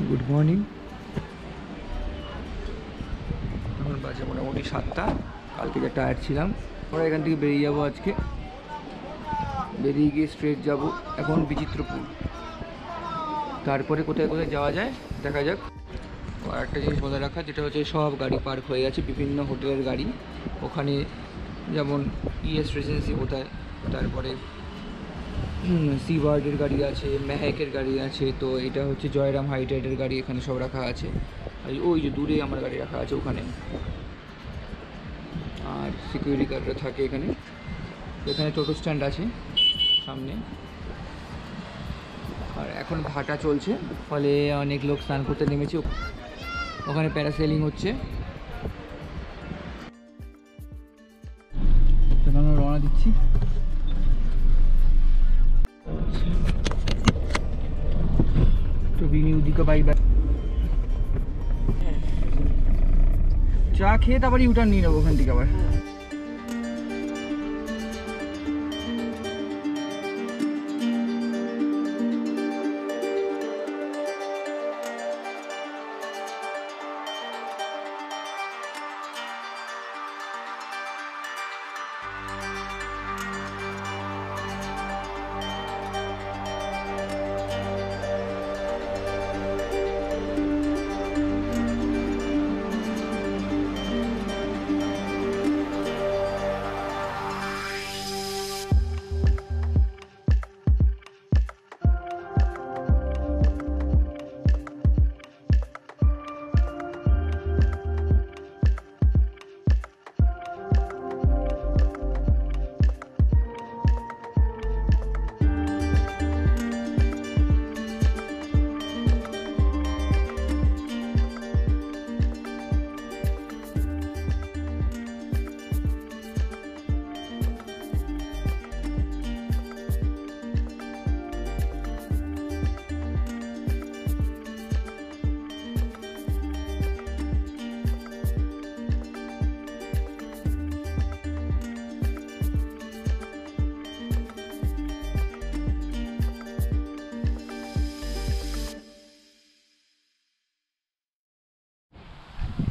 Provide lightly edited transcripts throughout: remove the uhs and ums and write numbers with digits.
Good morning. এখন বাজে মোটামুটি 7টা। কালকে যে টায়ার্ড ছিলাম, আমরা এখান থেকে বেরিয়ে যাবো আজকে। বেরিয়ে গিয়ে স্ট্রেট যাব এখন বিচিত্রপুর, তারপরে কোথায় কোথায় যাওয়া যায় দেখা যাক। আর একটা জিনিস বলে রাখা, যেটা হচ্ছে সব গাড়ি পার্ক হয়ে গেছে, বিভিন্ন হোটেলের গাড়ি ওখানে, যেমন ইএস রেসিডেন্সি কোথায়, তারপরে সি বার্ডের গাড়ি আছে, মেহেকের গাড়ি আছে, তো এটা হচ্ছে জয়রাম হাইটাইডের গাড়ি এখানে সব রাখা আছে। আর ওই যে দূরে আমার গাড়ি রাখা আছে ওখানে, আর সিকিউরিটি গার্ডরা থাকে এখানে। এখানে টোটো স্ট্যান্ড আছে সামনে, আর এখন ভাটা চলছে, ফলে অনেক লোক স্নান করতে নেমেছে। ওখানে প্যারাসেলিং হচ্ছে। আমরা রওনা দিচ্ছি। দিঘা বাই বাই চা খেয়ে তারপরে ইউটার্ন নিয়ে নেবো ওখান থেকে আবার।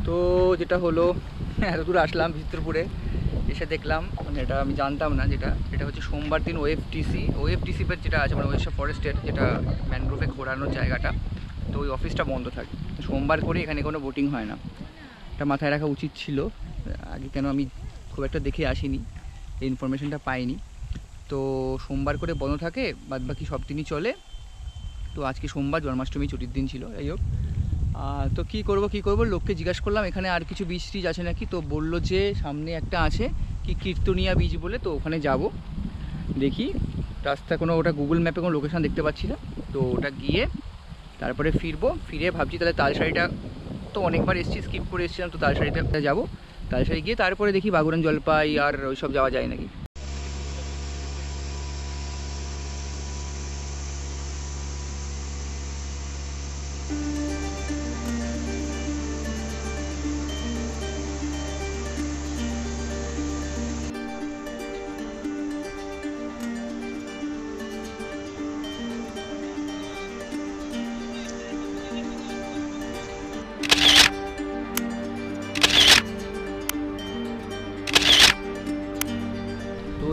তো যেটা হলো, এত দূর আসলাম বিচিত্রপুরে, এসে দেখলাম, মানে এটা আমি জানতাম না, এটা হচ্ছে সোমবার দিন ওএফটিসি যেটা আছে, মানে ওয়েস্টার্ন ফরেস্টের যেটা ম্যানগ্রোভে ঘোরানোর জায়গাটা, তো ওই অফিসটা বন্ধ থাকে সোমবার করে। এখানে কোনো বোটিং হয় না, এটা মাথায় রাখা উচিত ছিল আগে, কেন আমি খুব একটা দেখে আসিনি, এই ইনফরমেশনটা পাইনি। তো সোমবার করে বন্ধ থাকে, বাদ বাকি সব দিনই চলে। তো আজকে সোমবার, জন্মাষ্টমী ছুটির দিন ছিল, যাই হোক। তো কী করবো, লোককে জিজ্ঞাসা করলাম এখানে আর কিছু বিচ টিচ আছে নাকি, তো বললো যে সামনে একটা আছে কি কীর্তনিয়া বিচ বলে, তো ওখানে যাব। দেখি রাস্তা কোনো, ওটা গুগল ম্যাপে কোনো লোকেশান দেখতে পাচ্ছি না, তো ওটা গিয়ে তারপরে ফিরে ভাবছি তাহলে তালসারিটা তো অনেকবার এসেছি, স্কিপ করে এসেছিলাম, তো তালসারিতে যাবো। তালসারি গিয়ে তারপরে দেখি বাগুরান জলপাই আর ওইসব যাওয়া যায় নাকি।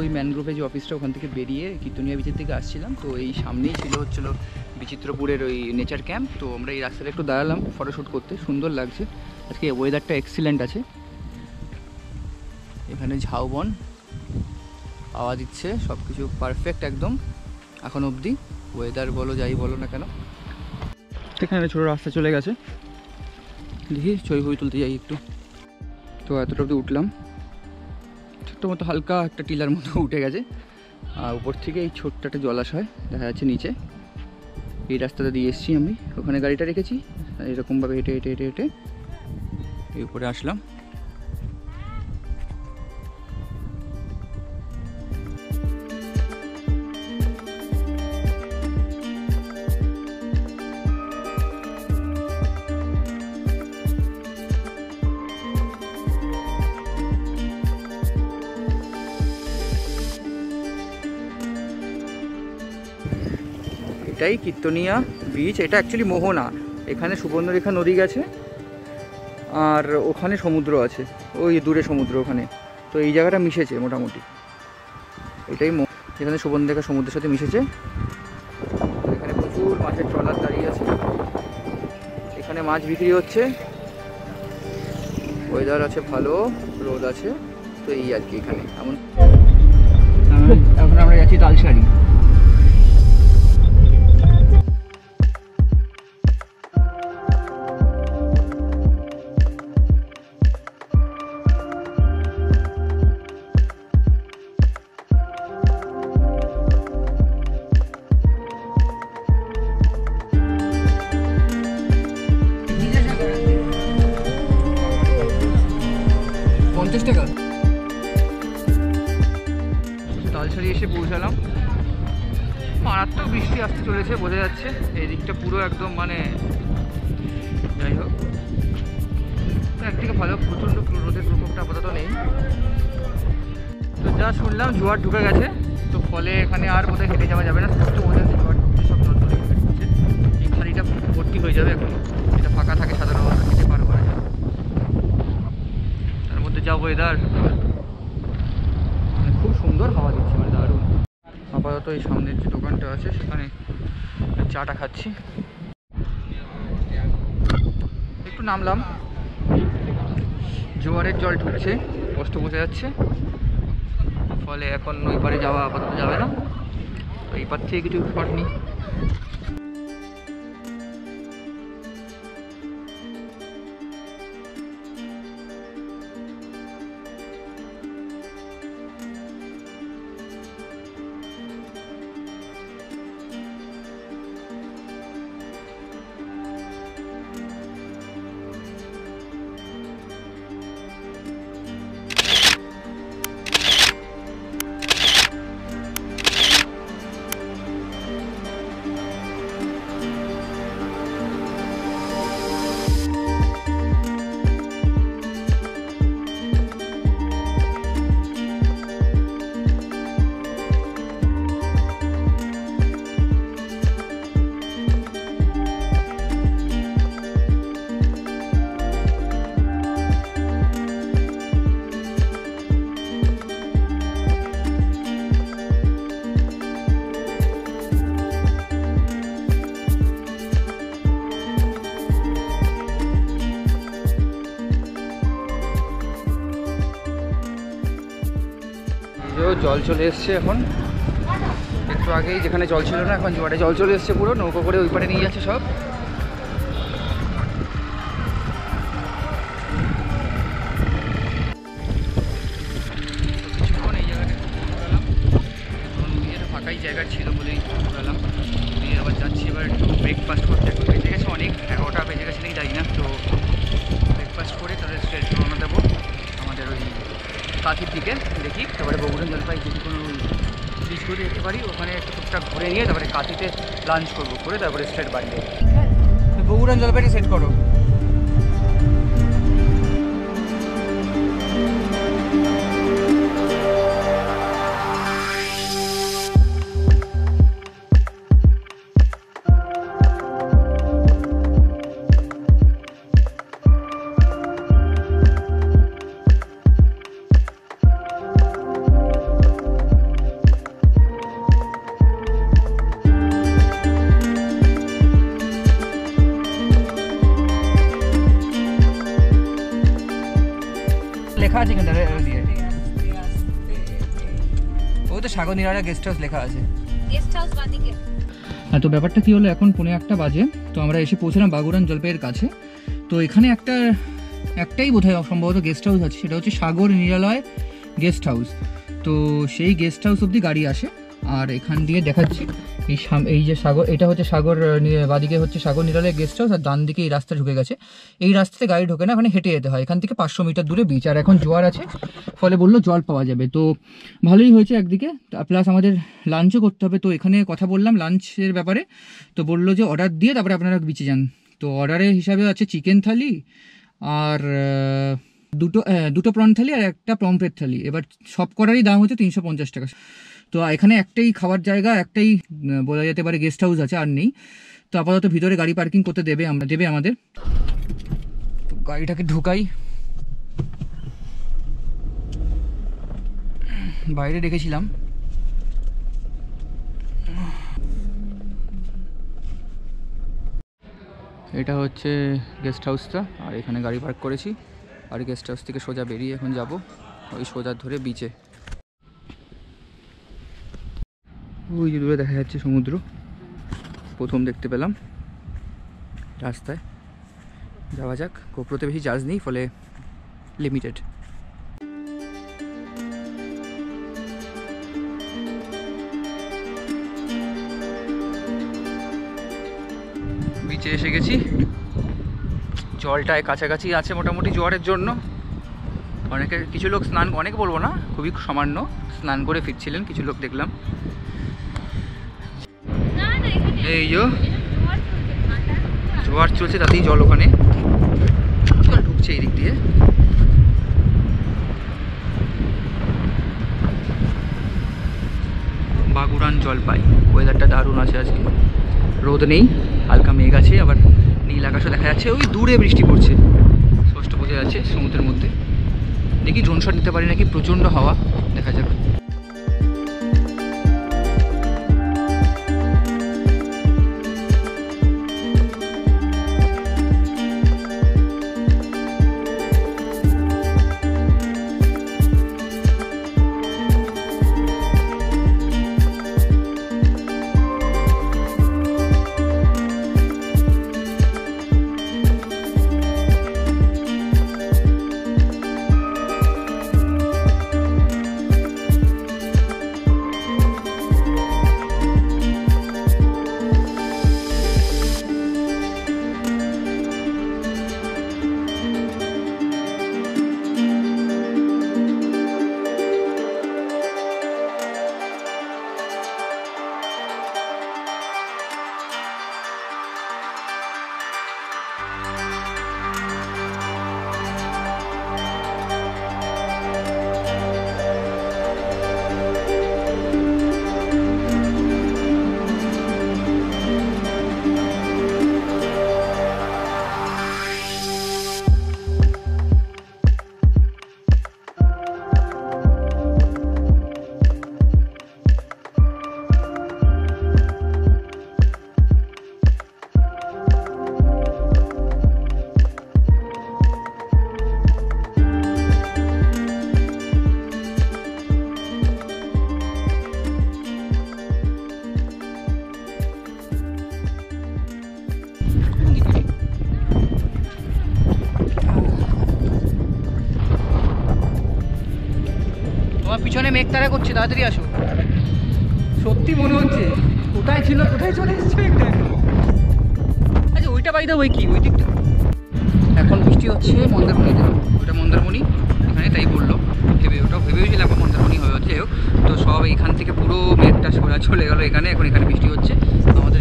ওই ম্যানগ্রোভে যে অফিসটা, ওখান থেকে বেরিয়ে কীর্তনিয়া বিচের থেকে আসছিলাম, তো এই সামনেই হচ্ছিল বিচিত্রপুরের ওই নেচার ক্যাম্প। তো আমরা এই রাস্তাটা একটু দাঁড়ালাম ফটোশ্যুট করতে, সুন্দর লাগছে। আজকে ওয়েদারটা এক্সিলেন্ট আছে, এখানে ঝাউবন পাওয়া দিচ্ছে, সব কিছু পারফেক্ট একদম এখন অবধি, ওয়েদার বলো যাই বলো না কেন। এখানে ছোটো রাস্তা চলে গেছে, দেখি ছবি তুলতে যাই একটু। তো এতটা অবধি উঠলাম, ছোট্ট মতো হালকা একটা টিলার মতো উঠে গেছে, আর উপর থেকে এই ছোট্ট একটা জলাশয় দেখা যাচ্ছে নিচে। এই রাস্তাটা দিয়ে এসেছি আমি, ওখানে গাড়িটা রেখেছি, এরকমভাবে হেঁটে হেঁটে হেঁটে হেঁটে এই উপরে আসলাম। এটাই কীর্তনিয়া বিচ, এটা অ্যাকচুয়ালি মোহনা, এখানে সুবর্ণরেখা নদী গেছে আর ওখানে সমুদ্র আছে, ওই দূরে সমুদ্র ওখানে। তো এই জায়গাটা মিশেছে মোটামুটি, এটাই এখানে সুবর্ণরেখা সমুদ্রের সাথে মিশেছে। এখানে প্রচুর মাছের ট্রলার দাঁড়িয়ে আছে, এখানে মাছ বিক্রি হচ্ছে, ওয়েদার আছে ভালো, রোদ আছে। তো এই আর কি এখানে এখন আমরা যাচ্ছি তালসারি। তালসারি এসে পৌঁছালাম, মারাত্মক বৃষ্টি আসতে চলেছে বোঝা যাচ্ছে, এই দিকটা পুরো একদম মানে যাই হোক একদিকে ভালো, প্রচণ্ড রোদের প্রকোপটা আপাতত নেই। তো যা শুনলাম জোয়ার ঢুকে গেছে, তো ফলে এখানে আর বোধহয় হেঁটে যাওয়া যাবে না, স্পষ্ট বোঝা যাচ্ছে জোয়ার ঢুকছে, সব নতুন ঢুকছে। এই খালিটা ভর্তি হয়ে যাবে এখন, এটা ফাঁকা থাকে সাধারণত, হেঁটে পার করা যায়। তার মধ্যে যা ওয়েদার, খুব সুন্দর হাওয়া দিচ্ছে, মানে দারুণ। আপাতত এই সামনের যে দোকানটা আছে সেখানে চাটা খাচ্ছি, একটু নামলাম, জোয়ারের জল ঢুকছে স্পষ্ট বোঝা যাচ্ছে, ফলে এখন ওই পারে যাওয়া আপাতত যাবে না, এই পার থেকে কিছু শট নিই। জল চলে এসছে এখন, একটু আগেই যেখানে জল ছিল না এখন জোয়ারে জল চলে এসছে পুরো, নৌকো করে ওই পারে নিয়ে যাচ্ছে সব। কিছুক্ষণ এই জায়গাটা ঘোরালাম, নিজের ফাঁকাই জায়গা ছিল বলেই ঘোরালাম, দিয়ে আবার যাচ্ছি এবার একটু ব্রেকফাস্ট করতে। এখন বেজে গেছে অনেক, 11টা বেজে গেছে নাকি জানি না। তো ব্রেকফাস্ট করে তাদের স্ট্রেট রওনা দেবো আমাদের ওই কাঁথির দিকে, দেখি তারপরে বগুড়ান জলপাই যদি কোনো ব্রিজ করে যেতে পারি, ওখানে একটু টুকটাক ঘুরে নিয়ে তারপরে কাঁথিতে লাঞ্চ করবো, করে তারপরে স্ট্রেট বাড়ি যাবো। বগুড়ান জলপাইটা সেট করো। লেখা আছে কিন্তু দিয়ে, ও তো সাগর নিরালা গেস্ট হাউস লেখা আছে, গেস্ট হাউস বাদিকে। হ্যাঁ, তো ব্যাপারটা কি হলো, এখন 1:45 বাজে, তো আমরা এসে পৌঁছলাম বাগুরান জলপাইয়ের কাছে। তো এখানে একটাই বোধহয় সম্ভবত গেস্ট হাউস আছে, সেটা হচ্ছে সাগর নিরালয় গেস্ট হাউস। তো সেই গেস্ট হাউস অবধি গাড়ি আসে, আর এখান দিয়ে দেখাচ্ছি এই যে সাগর, এটা হচ্ছে সাগর, বাদিকে হচ্ছে সাগর নিরালয় গেস্ট হাউস, আর ডান দিকে এই রাস্তা ঢুকে গেছে, এই রাস্তাতে গাড়ি ঢোকে না, এখানে হেঁটে যেতে হয়, এখান থেকে 500 মিটার দূরে বিচ। আর এখন জোয়ার আছে, ফলে বললো জল পাওয়া যাবে, তো ভালোই হয়েছে একদিকে, প্লাস আমাদের লাঞ্চও করতে হবে। তো এখানে কথা বললাম লাঞ্চের ব্যাপারে, তো বললো যে অর্ডার দিয়ে তারপরে আপনারা বিচে যান। তো অর্ডারের হিসাবে আছে চিকেন থালি আর দুটো প্রন থালি আর একটা পমফ্রেট থালি। এবার সব করারই দাম হচ্ছে 350 টাকা। তো এখানে একটাই খাওয়ার জায়গা, একটাই বলা যেতে পারে গেস্ট হাউস আছে, আর নেই। তো আপাতত ভিতরে গাড়ি পার্কিং করতে দেবে আমাদের। তো গাড়িটাকে ঢুকাই, বাইরে রেখেছিলাম। এটা হচ্ছে গেস্ট হাউসটা, আর এখানে গাড়ি পার্ক করেছি। আর গেস্ট হাউস থেকে সোজা বেরিয়ে এখন যাব ওই সোজা ধরে বিচে। ওই যে দূরে দেখা যাচ্ছে সমুদ্র, প্রথম দেখতে পেলাম রাস্তায়। যাওয়া যাক। গোপ্রোতে বেশি চার্জ নেই, ফলে লিমিটেড। বিচে এসে গেছি, জলটায় কাছাকাছি আছে মোটামুটি জোয়ারের জন্য। কিছু লোক স্নান, অনেক বলবো না, খুবই সামান্য স্নান করে ফিরছিলেন কিছু লোক দেখলাম। এই জোয়ার চলছে, তাতেই জল ওখানে জল ঢুকছে এই দিক দিয়ে। বাগুরান জলপাই, ওয়েদারটা দারুণ আছে আজকে, রোদ নেই, হালকা মেঘ আছে, আবার নীল আকাশও দেখা যাচ্ছে। ওই দূরে বৃষ্টি পড়ছে, স্পষ্ট বোঝা যাচ্ছে সমুদ্রের মধ্যে। দেখি ড্রোন শট নিতে পারি নাকি, প্রচণ্ড হাওয়া, দেখা যাক। পিছনে মেঘ তারা করছে, তাড়াতাড়ি আসো। সত্যি মনে হচ্ছে কোথায় ছিল, কোথায় চলে এসছে মেঘটা। আচ্ছা ওইটা বাইদা ওই কি ওই দিকটা এখন বৃষ্টি হচ্ছে মন্দারমণিতে, ওইটা মন্দারমণি এখানে, তাই বললো। ওটাও ভেবেছিলাম এখন মন্দারমণি হয়ে হচ্ছে। হোক তো সব এইখান থেকে পুরো মেঘটা সোজা চলে গেলো এখানে, এখন এখানে বৃষ্টি হচ্ছে। আমাদের